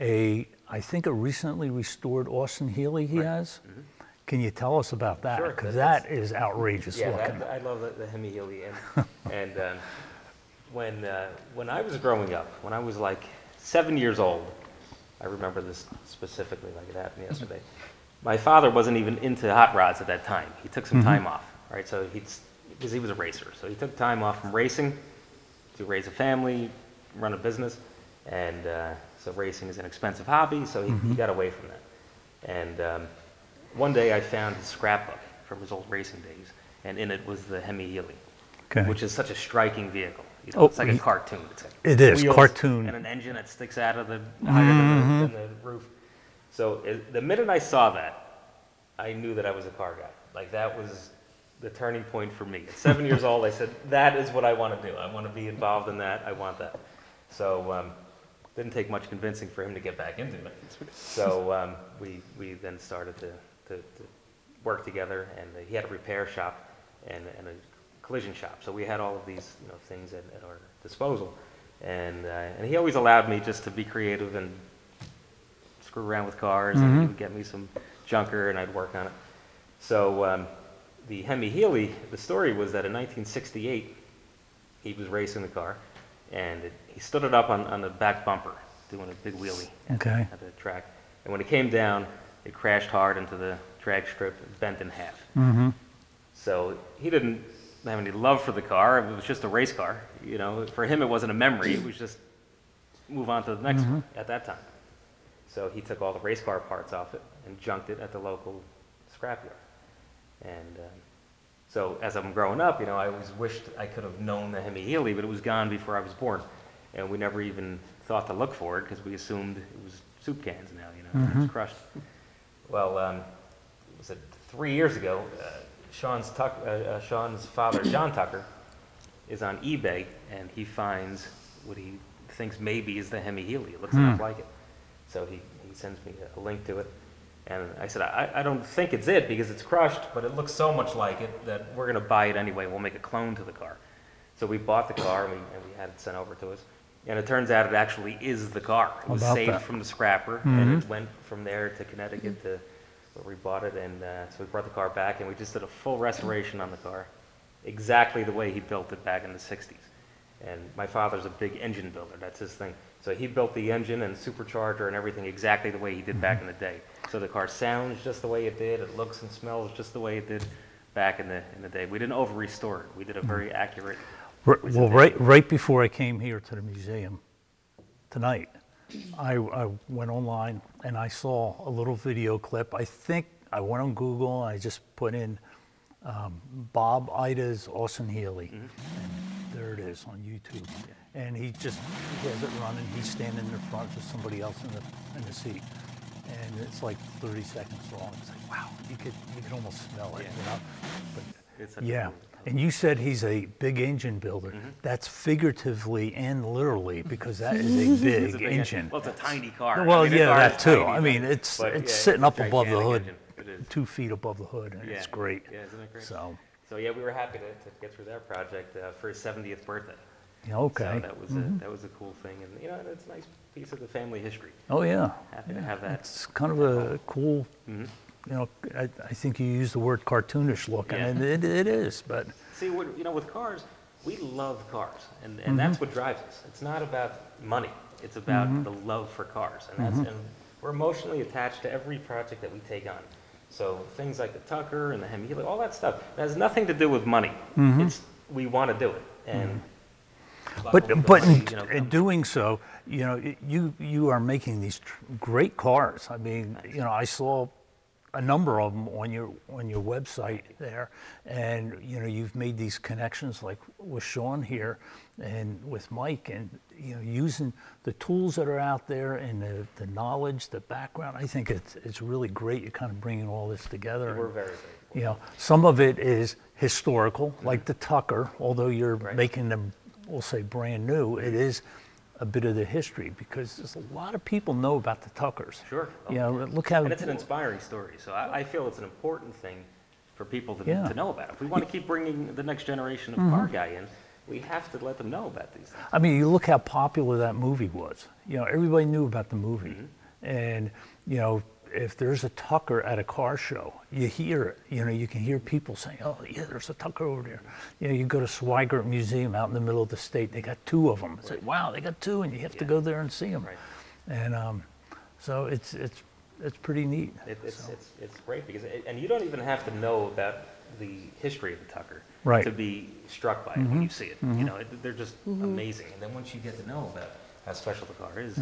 I think a recently restored Austin Healey he has. Can you tell us about that? Sure, Because that is outrageous looking. I love the Hemi Healy. And when I was growing up, when I was like 7 years old, I remember this specifically, like it happened yesterday. My father wasn't even into hot rods at that time. He took some time off, right? So because he was a racer, so he took time off from racing to raise a family, run a business, and so racing is an expensive hobby, so he got away from that. And one day I found his scrapbook from his old racing days, and in it was the Hemi Healy, which is such a striking vehicle. You know, it's like a cartoon. It's like it is, wheels cartoon. and an engine that sticks out of the higher than the roof. So the minute I saw that, I knew that I was a car guy. Like, that was the turning point for me. At 7 years old, I said, that is what I want to do. I want to be involved in that. I want that. So didn't take much convincing for him to get back into it. So we then started to work together, and he had a repair shop and a collision shop. So we had all of these things at our disposal, and he always allowed me just to be creative and screw around with cars, and he would get me some junker, and I'd work on it. So the Hemi Healy, the story was that in 1968, he was racing the car, and he stood it up on the back bumper, doing a big wheelie at the track. And when it came down, it crashed hard into the drag strip, bent in half. So he didn't have any love for the car. It was just a race car. For him, it wasn't a memory. It was just move on to the next one at that time. So he took all the race car parts off it and junked it at the local scrapyard. And so as I'm growing up, I always wished I could have known the Hemi Healy, but it was gone before I was born. And we never even thought to look for it because we assumed it was soup cans now, it was crushed. Well, was it 3 years ago, Sean's father, John Tucker, is on eBay, and he finds what he thinks maybe is the Hemi Healy. It looks enough like it. So he sends me a link to it. And I said, I don't think it's it because it's crushed, but it looks so much like it that we're going to buy it anyway. We'll make a clone to the car. So we bought the car, and we had it sent over to us. And it turns out it actually is the car. It was saved from the scrapper, and it went from there to Connecticut to where we bought it. And so we brought the car back, and we just did a full restoration on the car, exactly the way he built it back in the 60s. And my father's a big engine builder. That's his thing. So he built the engine and supercharger and everything exactly the way he did back in the day. So the car sounds just the way it did. It looks and smells just the way it did back in the day. We didn't over-restore it. We did a very accurate. Well, right before I came here to the museum tonight, I went online and I saw a little video clip. I think I went on Google and I just put in Bob Ida's Austin Healy. And there it is on YouTube. And he has it running. He's standing in the front with somebody else in the seat. And it's like 30 seconds long. It's like, wow, you could almost smell it, you know? But, yeah. And you said he's a big engine builder. That's figuratively and literally, because that is a big engine. Well, it's a tiny car. Well, I mean, yeah, that too. Tiny, I mean, it's sitting up above the hood, 2 feet above the hood, and it's great. Yeah, isn't it great? So yeah, we were happy to get through that project for his 70th birthday. Yeah, okay. So that was a cool thing, and you know, it's a nice piece of the family history. Oh yeah. Happy to have that. It's kind of a cool. You know, I think you used the word cartoonish look, and it is. But see, you know, with cars, we love cars, and that's what drives us. It's not about money; it's about the love for cars, and we're emotionally attached to every project that we take on. So things like the Tucker and the Hemi Healy, all that stuff, it has nothing to do with money. It's we want to do it, and. But in doing so, you know, you are making these great cars. I mean, you know, I saw a number of them on your website there, and you know, you've made these connections like with Sean here and with Mike, and you know, using the tools that are out there and the knowledge, the background. I think it's really great. You're kind of bringing all this together. We're very grateful. You know, some of it is historical, like the Tucker, although you're making them, we'll say, brand new. It is a bit of the history, because there's a lot of people know about the Tuckers. Sure. You know, look how. And it's an inspiring story. So I feel it's an important thing for people to know about. If we want to keep bringing the next generation of car guy in, we have to let them know about these things. I mean, you look how popular that movie was. You know, everybody knew about the movie, and you know, if there's a Tucker at a car show, you hear it. You know, you can hear people saying, "Oh, yeah, there's a Tucker over there." You know, you go to Swigert Museum out in the middle of the state, they got 2 of them. It's like, wow, they got 2, and you have to go there and see them. Right. And so it's pretty neat. It's great because and you don't even have to know about the history of the Tucker to be struck by it when you see it. You know, they're just amazing. And then once you get to know about how special the car is,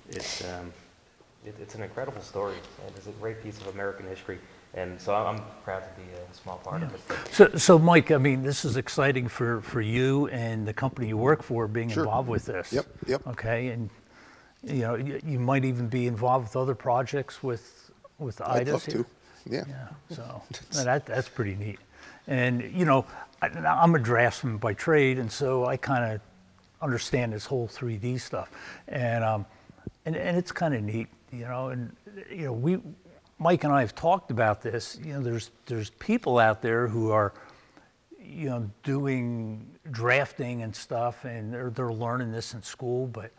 it's an incredible story, and it's a great piece of American history, and so I'm proud to be a small part of it. So Mike, I mean, this is exciting for you and the company you work for being involved with this. Yep. Okay, and you know, you might even be involved with other projects with I'd love here. to. Yeah. So that's pretty neat. And you know, I'm a draftsman by trade, and so I kind of understand this whole 3D stuff, and it's kind of neat. You know, and you know, Mike and I have talked about this. You know, there's people out there who are, you know, doing drafting and stuff, and they're learning this in school. But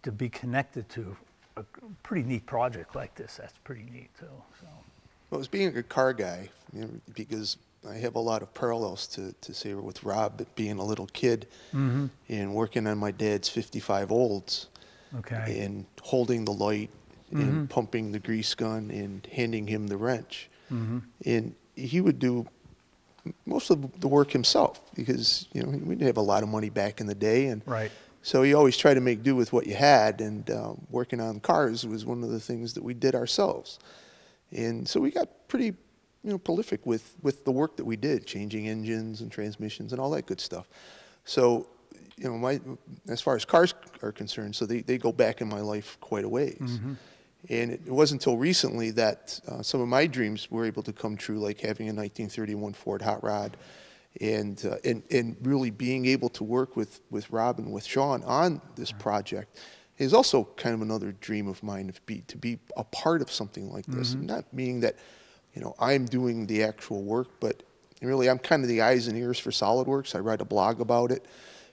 to be connected to a pretty neat project like this, that's pretty neat too. So. Well, as being a car guy, you know, because I have a lot of parallels to say with Rob, being a little kid and working on my dad's 55 olds, and holding the light. And pumping the grease gun and handing him the wrench. And he would do most of the work himself, because you know, we didn't have a lot of money back in the day, and so he always tried to make do with what you had. And working on cars was one of the things that we did ourselves, and so we got pretty prolific with the work that we did, changing engines and transmissions and all that good stuff. So you know, as far as cars are concerned, so they go back in my life quite a ways. And it wasn't until recently that some of my dreams were able to come true, like having a 1931 Ford Hot Rod, and really being able to work with Rob and with Sean on this project is also kind of another dream of mine, to be a part of something like this. Not meaning that, you know, I'm doing the actual work, but really I'm kind of the eyes and ears for SolidWorks. I write a blog about it,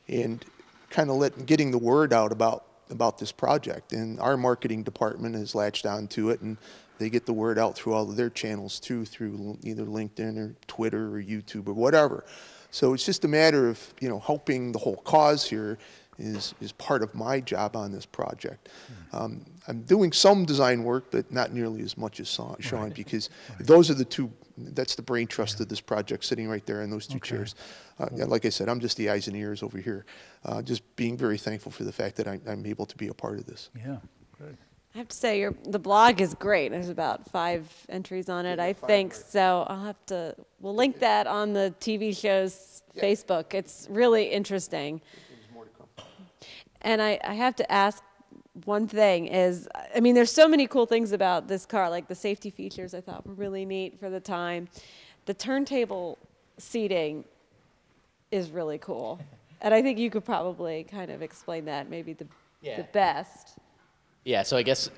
and kind of getting the word out about this project. And our marketing department has latched on to it, and they get the word out through all of their channels too, through either LinkedIn or Twitter or YouTube or whatever. So it's just a matter of, you know, helping the whole cause here is part of my job on this project. I'm doing some design work, but not nearly as much as Sean, because those are the two, that's the brain trust of this project, sitting right there in those two chairs. Yeah, like I said, I'm just the eyes and ears over here. Just being very thankful for the fact that I'm able to be a part of this. Yeah, good. I have to say, the blog is great. There's about 5 entries on it, I think. So we'll link that on the TV show's Facebook. It's really interesting. And I have to ask one thing is, I mean, there's so many cool things about this car, like the safety features I thought were really neat for the time. The turntable seating is really cool. And I think you could probably kind of explain that maybe the best. Yeah, so I guess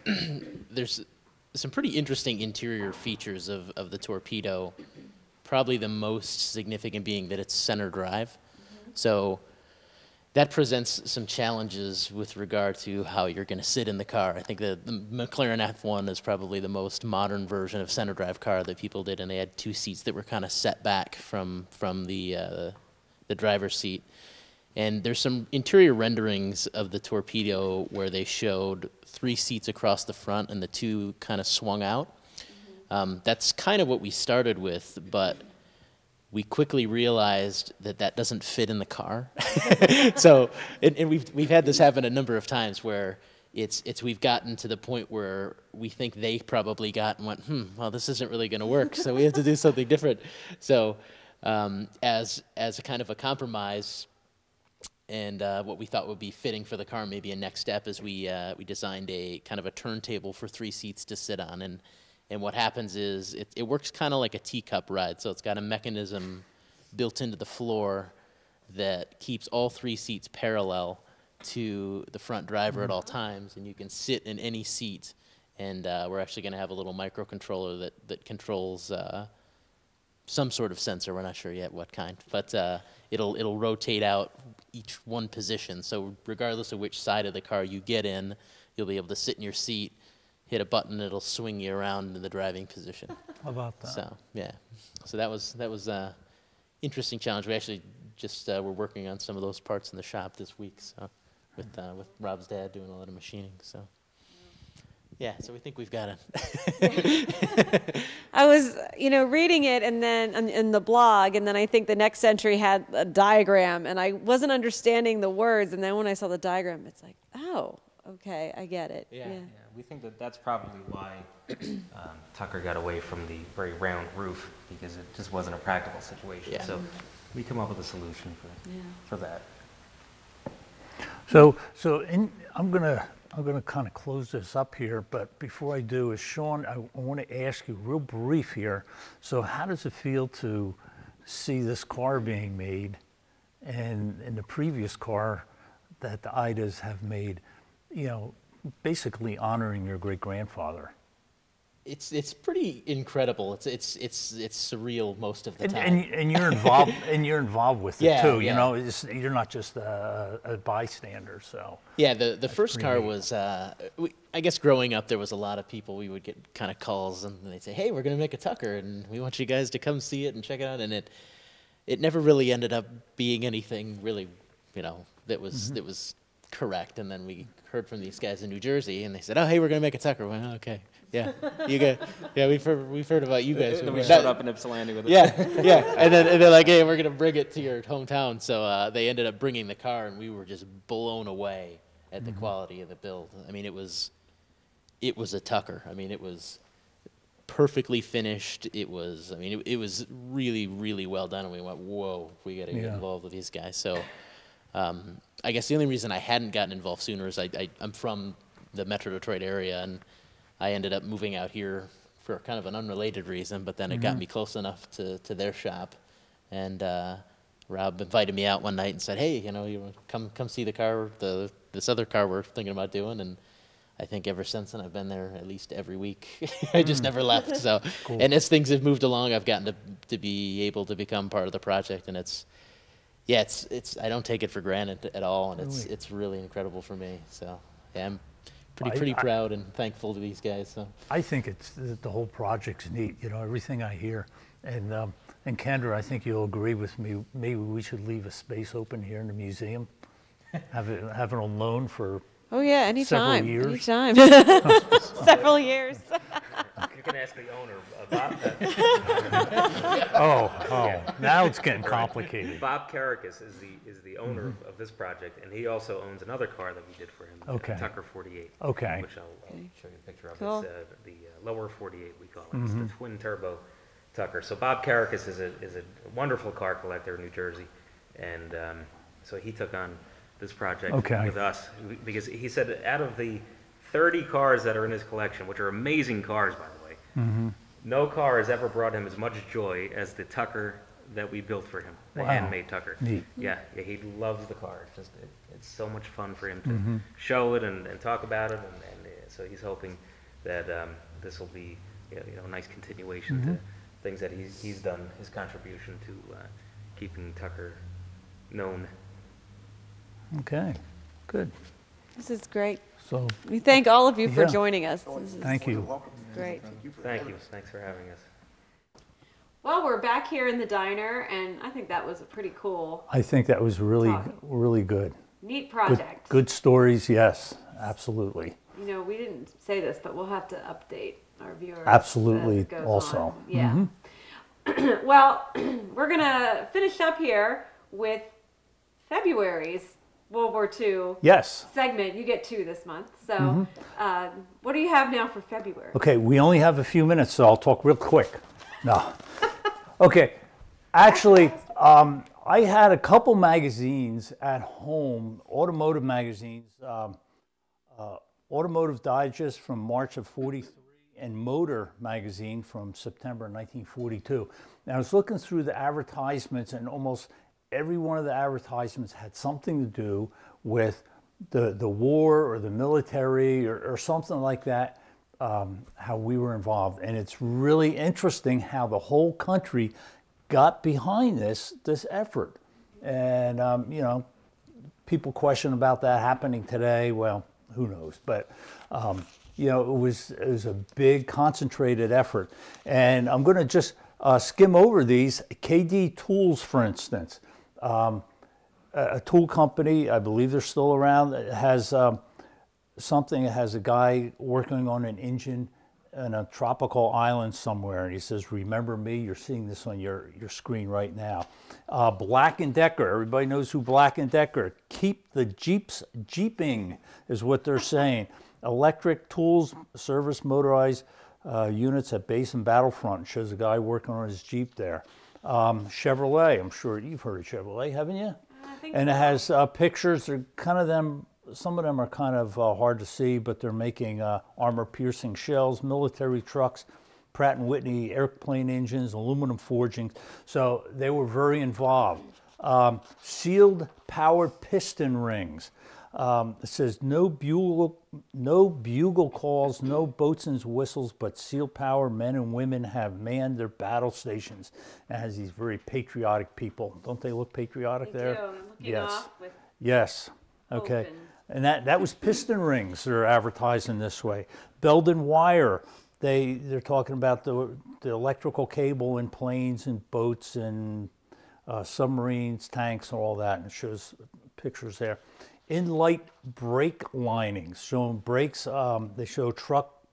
there's some pretty interesting interior features of the Torpedo, probably the most significant being that it's center drive. So that presents some challenges with regard to how you're going to sit in the car. I think the McLaren F1 is probably the most modern version of center drive car that people did, and they had 2 seats that were kind of set back from the driver's seat. And there's some interior renderings of the Torpedo where they showed 3 seats across the front and the 2 kind of swung out. That's kind of what we started with, but we quickly realized that that doesn't fit in the car. So, and we've had this happen a number of times where we've gotten to the point where we think they probably got and went, well, this isn't really going to work, so we have to do something different. So, as a kind of a compromise, and what we thought would be fitting for the car, maybe a next step, is we designed a kind of a turntable for 3 seats to sit on. And what happens is it works kind of like a teacup ride. So it's got a mechanism built into the floor that keeps all 3 seats parallel to the front driver at all times. And you can sit in any seat. And we're actually going to have a little microcontroller that controls some sort of sensor. We're not sure yet what kind. But it'll rotate out each one position. So regardless of which side of the car you get in, you'll be able to sit in your seat, hit a button, it'll swing you around in the driving position. How about that? So yeah, so that was interesting challenge. We actually just were working on some of those parts in the shop this week. So with Rob's dad doing a lot of machining. So yeah, so we think we've got it. I was, reading it and then in the blog, and then I think the next entry had a diagram, and I wasn't understanding the words, and then when I saw the diagram, it's like, oh, okay, I get it. Yeah. We think that's probably why Tucker got away from the very round roof, because it just wasn't a practical situation. Yeah. So we come up with a solution for that. So I'm gonna kind of close this up here, but before I do, Sean, I want to ask you real brief here. So how does it feel to see this car being made, and in the previous car that the Idas have made, basically honoring your great grandfather? It's pretty incredible. It's surreal most of the time. And you're involved with it too. Yeah. You're not just a bystander. So yeah, the first car was. I guess growing up, there was a lot of people. We would get kind of calls, and they'd say, "Hey, we're going to make a Tucker, and we want you guys to come see it and check it out." And it never really ended up being anything really, that was correct. And then we heard from these guys in New Jersey, and they said, "Oh, hey, we're going to make a Tucker." Well, okay. Yeah, you guys. Yeah, we've heard about you guys. And we showed up in Ypsilanti with it. Yeah, and they're like, "Hey, we're gonna bring it to your hometown." So they ended up bringing the car, and we were just blown away at the quality of the build. I mean, it was a Tucker. I mean, it was perfectly finished. It was really, really well done. And we went, "Whoa, we got to get involved with these guys." So I guess the only reason I hadn't gotten involved sooner is I'm from the Metro Detroit area, and I ended up moving out here for kind of an unrelated reason, but then it got me close enough to their shop. And Rob invited me out one night and said, "Hey, you know, you come see the car, this other car we're thinking about doing." And I think ever since then I've been there at least every week. I just never left. So, Cool. And as things have moved along, I've gotten to be able to become part of the project, and it's I don't take it for granted at all, and it's really incredible for me. So yeah, I'm pretty proud and thankful to these guys. So I think the whole project's neat. You know, everything I hear, and Kendra, I think you'll agree with me. Maybe we should leave a space open here in the museum, have it on loan for Oh yeah, anytime. several years. Anytime. Several years. You can ask the owner, Bob. Now it's getting complicated. Bob Caracas is the owner of this project, and he also owns another car that we did for him, Okay. Tucker 48. Okay. Which I'll show you a picture of. Cool. It's the lower 48, we call it. It's the twin turbo Tucker. So Bob Caracas is a wonderful car collector in New Jersey, and so he took on this project with us because he said out of the 30 cars that are in his collection, which are amazing cars, by the way, no car has ever brought him as much joy as the Tucker that we built for him, the handmade Tucker. Neat. Yeah, he loves the car. It's so much fun for him to show it and talk about it, and so he's hoping that this will be a nice continuation to things that he's done, his contribution to keeping Tucker known. Okay, good. This is great. So We thank all of you for joining us. This is thank you. great. Thank you. Thanks for having us. Well, we're back here in the diner, and I think that was a pretty cool, I think that was really, Talk. really good. neat project. Good stories, yes, absolutely. You know, we didn't say this, but we'll have to update our viewers. Absolutely, as it goes also. on. Yeah. Well, we're going to finish up here with February's World War II Yes. segment. You get 2 this month. So what do you have now for February? Okay, we only have a few minutes, so I'll talk real quick. No. Okay, actually, I had a couple magazines at home, automotive magazines, Automotive Digest from March of '43 and Motor magazine from September 1942. And I was looking through the advertisements, and almost every one of the advertisements had something to do with the war or the military or something like that, how we were involved. And it's really interesting how the whole country got behind this effort. And, people question about that happening today. Well, who knows? But, it was a big concentrated effort. And I'm going to just skim over these. KD Tools, for instance, a tool company, I believe they're still around, that has something that has a guy working on an engine in a tropical island somewhere, and he says, "Remember me?" You're seeing this on your screen right now. Black & Decker, everybody knows who Black & Decker. Keep the Jeeps Jeeping is what they're saying. Electric Tools service motorized units at base and battlefront. Shows a guy working on his Jeep there. Chevrolet, I'm sure you've heard of Chevrolet, haven't you? I think And so. it has pictures. They're kind of them. Some of them are kind of hard to see, but they're making armor-piercing shells, military trucks, Pratt & Whitney airplane engines, aluminum forgings. So they were very involved. Sealed powered piston rings. It says no bugle calls, no boatswain's whistles, but seal power men and women have manned their battle stations. It has these very patriotic people. Don't they look patriotic They there? do. I'm looking Yes. off with Yes. Okay. hope And that was piston rings that are advertising this way. Belden wire. They're talking about the electrical cable in planes and boats and submarines, tanks, and all that. And it shows pictures there. In-light brake linings showing brakes. They show a truck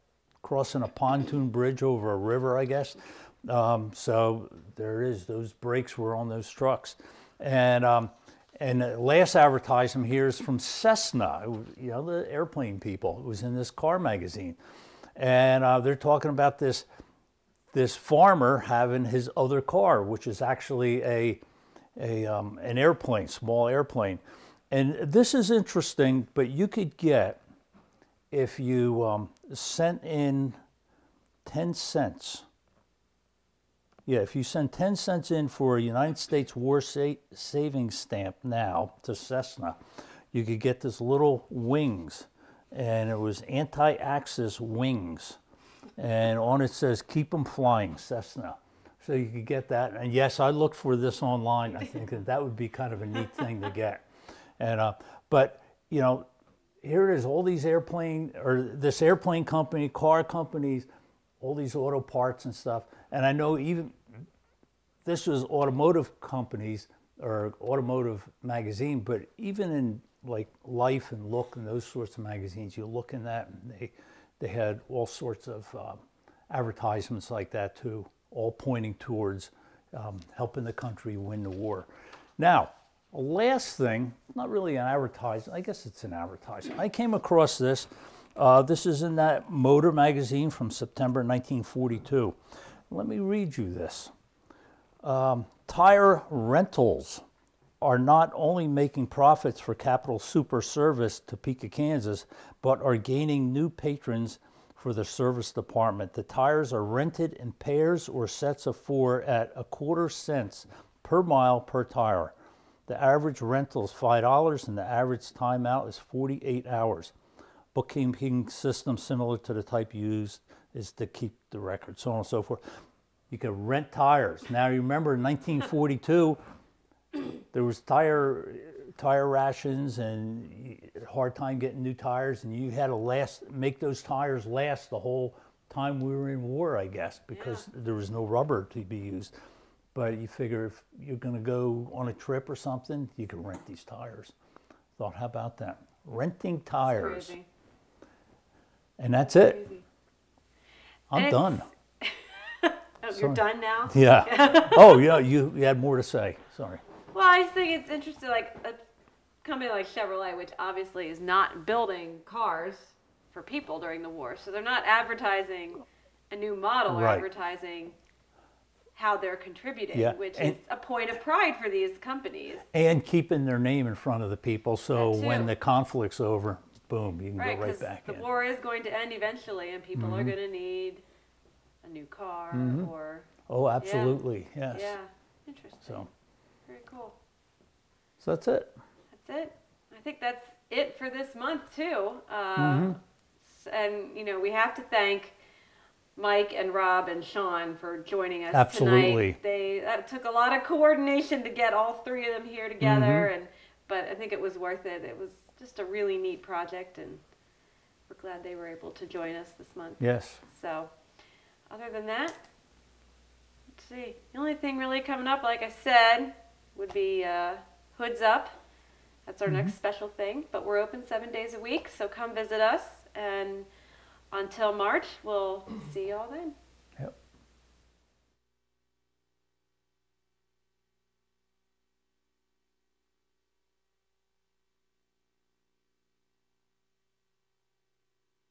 crossing a pontoon bridge over a river, I guess. So there it is. Those brakes were on those trucks. And the last advertisement here is from Cessna, the airplane people. It was in this car magazine. And they're talking about this farmer having his other car, which is actually an airplane, small airplane. And this is interesting, but you could get, if you sent in 10 cents, yeah, if you send 10 cents in for a United States War Savings Stamp now to Cessna, you could get this little wings, and it was anti-axis wings. And on it says, keep them flying, Cessna. So you could get that. And yes, I looked for this online. I think that would be kind of a neat thing to get. And but, you know, here it is, all these this airplane company, car companies, all these auto parts and stuff. And I know even this was automotive companies or automotive magazine, but even in like Life and Look and those sorts of magazines, you look in that and they had all sorts of advertisements like that too, all pointing towards helping the country win the war. Now, last thing, not really an advertisement, I guess it's an advertisement. I came across this. This is in that Motor magazine from September 1942. Let me read you this. Tire rentals are not only making profits for Capital Super Service, Topeka, Kansas, but are gaining new patrons for the service department. The tires are rented in pairs or sets of 4 at 1/4 cents per mile per tire. The average rental is $5 and the average timeout is 48 hours. Bookkeeping system similar to the type used is to keep the record, so on and so forth. You can rent tires. Now you remember in 1942, there was tire rations and hard time getting new tires, and you had to make those tires last the whole time we were in war, I guess, because there was no rubber to be used. But you figure if you're going to go on a trip or something, you can rent these tires. Thought, how about that? Renting tires. That's crazy. And that's it. Crazy. I'm done. Oh, you're done now? Yeah. Oh, yeah, you had more to say. Sorry. Well, I just think it's interesting, like a company like Chevrolet, which obviously is not building cars for people during the war, so they're not advertising a new model or advertising how they're contributing, which is a point of pride for these companies. And keeping their name in front of the people, so when the conflict's over, boom, you can go right back in. The war is going to end eventually, and people are going to need a new car or... Oh, absolutely, yes. Yeah, interesting. So. Very cool. So that's it. That's it. I think that's it for this month too. And you know, we have to thank Mike and Rob and Sean for joining us tonight. That took a lot of coordination to get all 3 of them here together, but I think it was worth it. It was just a really neat project, and we're glad they were able to join us this month. Yes. So, other than that, let's see. The only thing really coming up, like I said, would be Hoods Up. That's our next special thing, but we're open 7 days a week, so come visit us, and until March, we'll see you all then.